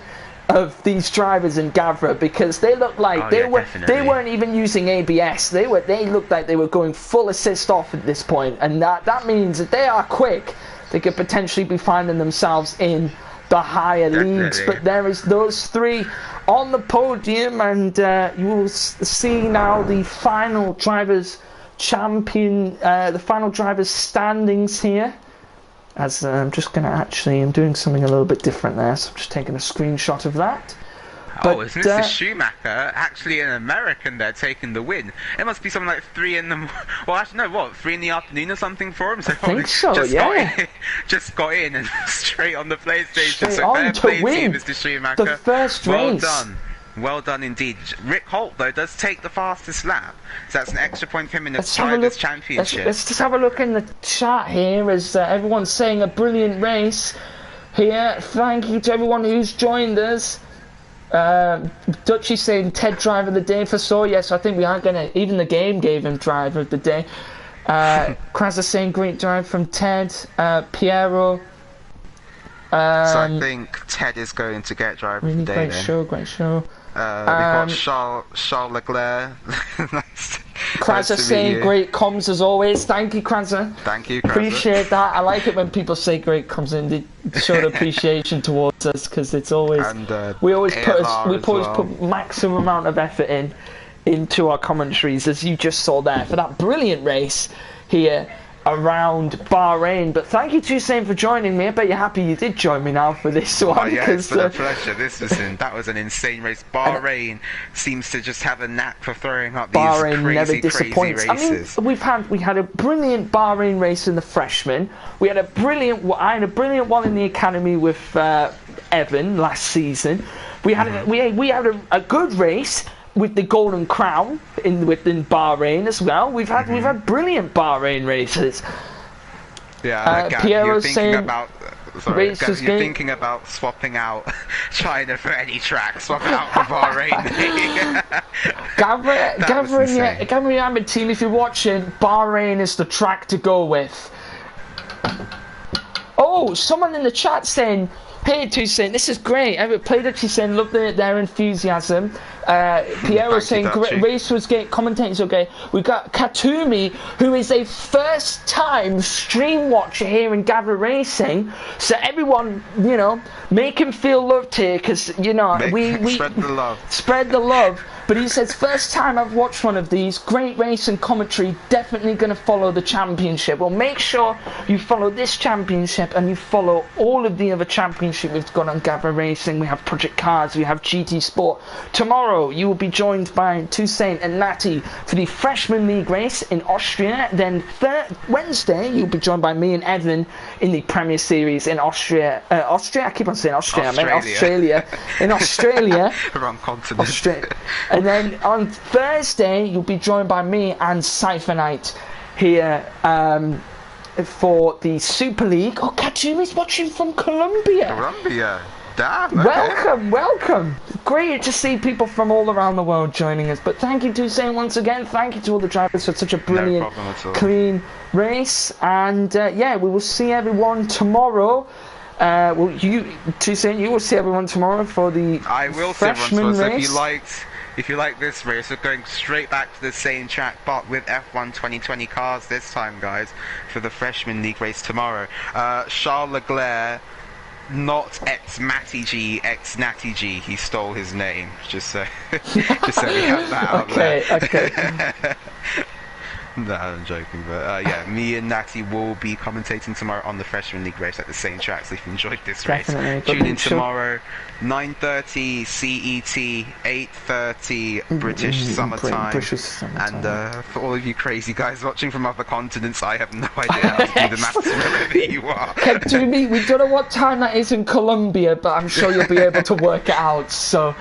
of these drivers in Gavra, because they look like they weren't even using ABS. They looked like they were going full assist off at this point, and that means that they are quick. They could potentially be finding themselves in the higher leagues. But there is those 3 on the podium, and you will see now the final drivers the final drivers standings here. As I'm doing something a little bit different there, so I'm just taking a screenshot of that. Oh, is Mr. Schumacher actually an American there taking the win? It must be something like 3 in the... Well, actually, no, 3 in the afternoon or something for him? So I think so, yeah. Just got in and straight on the PlayStation. Straight on to win Mr. Schumacher. the first race. Well done. Well done indeed. Rick Holt, though, does take the fastest lap. So that's an extra point for him in the Drivers' Championship. Let's just have a look in the chat here as everyone's saying a brilliant race here. Thank you to everyone who's joined us. Dutchie saying Ted driver of the day for Saw. Yes, I think we are going to... Even the game gave him driver of the day. Krazza saying great drive from Ted. Piero... so I think Ted is going to get driver of the day. Great show. We've got Charles Leclerc. Krazza saying great comms as always. Thank you, Krazza. Thank you, Krazza. Appreciate that. I like it when people say great comms and they show appreciation towards us, because it's always we always put maximum amount of effort into our commentaries, as you just saw there for that brilliant race here around Bahrain. But thank you to Saint for joining me. I bet you're happy you did join me now for this one. Oh, yeah, it's been a pleasure. That was an insane race. Bahrain seems to just have a knack for throwing up these crazy races. I mean, we had a brilliant Bahrain race in the freshmen. I had a brilliant one in the academy with Evan last season. We had a good race with the Golden Crown within Bahrain as well. We've had brilliant Bahrain races. Yeah, Piero's saying you're thinking about swapping out China for any track, swapping out for Bahrain. Gavra and team, if you're watching, Bahrain is the track to go with. Oh, someone in the chat saying, hey, saying this is great. Playdutchy saying love their enthusiasm. Piero saying great race was great. Commentating's okay. We've got Katumi, who is a first time stream watcher here in Gavra Racing. So everyone, make him feel loved here, because we spread the love. But he says, first time I've watched one of these. Great race and commentary. Definitely going to follow the championship. Well, make sure you follow this championship and you follow all of the other championships we've got on Gavra Racing. We have Project Cars. We have GT Sport. Tomorrow, you will be joined by Toussaint and Natty for the Freshman League race in Austria. Then Wednesday, you'll be joined by me and Evan in the Premier Series in Austria. I keep on saying Austria. I meant Australia. In Australia. Wrong continent. Australia. And then on Thursday, you'll be joined by me and Cyphernight here for the Super League. Oh, Katumi's watching from Colombia. Damn. Okay. Welcome. Great to see people from all around the world joining us. But thank you to Zane once again. Thank you to all the drivers for such a brilliant, clean race. And yeah, we will see everyone tomorrow. Well, you will see everyone tomorrow for the I will freshman see everyone tomorrow. race. So if you like this race, we're going straight back to the same track, but with F1 2020 cars this time, guys, for the freshman league race tomorrow. Charles Leclerc, not ex-Matty G, ex-Natty G. He stole his name, just so we have that out there. Okay. No, I'm joking, but yeah, me and Natty will be commentating tomorrow on the freshman league race at the same track. So if you enjoyed this race, tune in tomorrow, 9:30 CET, 8:30 British summertime. And for all of you crazy guys watching from other continents, I have no idea how to do the maths wherever you are. We don't know what time that is in Colombia, but I'm sure you'll be able to work it out. So.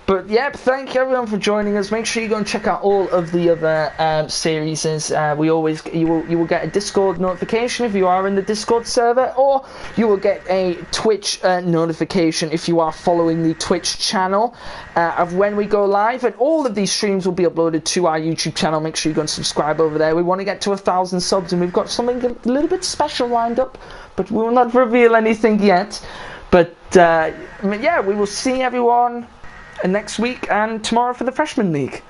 But yeah, thank you everyone for joining us. Make sure you go and check out all of the other series. You will get a Discord notification if you are in the Discord server, or you will get a Twitch notification if you are following the Twitch channel of when we go live. And all of these streams will be uploaded to our YouTube channel. Make sure you go and subscribe over there. We want to get to 1,000 subs, and we've got something a little bit special lined up, but we will not reveal anything yet. But yeah, we will see everyone next week and tomorrow for the Freshman League.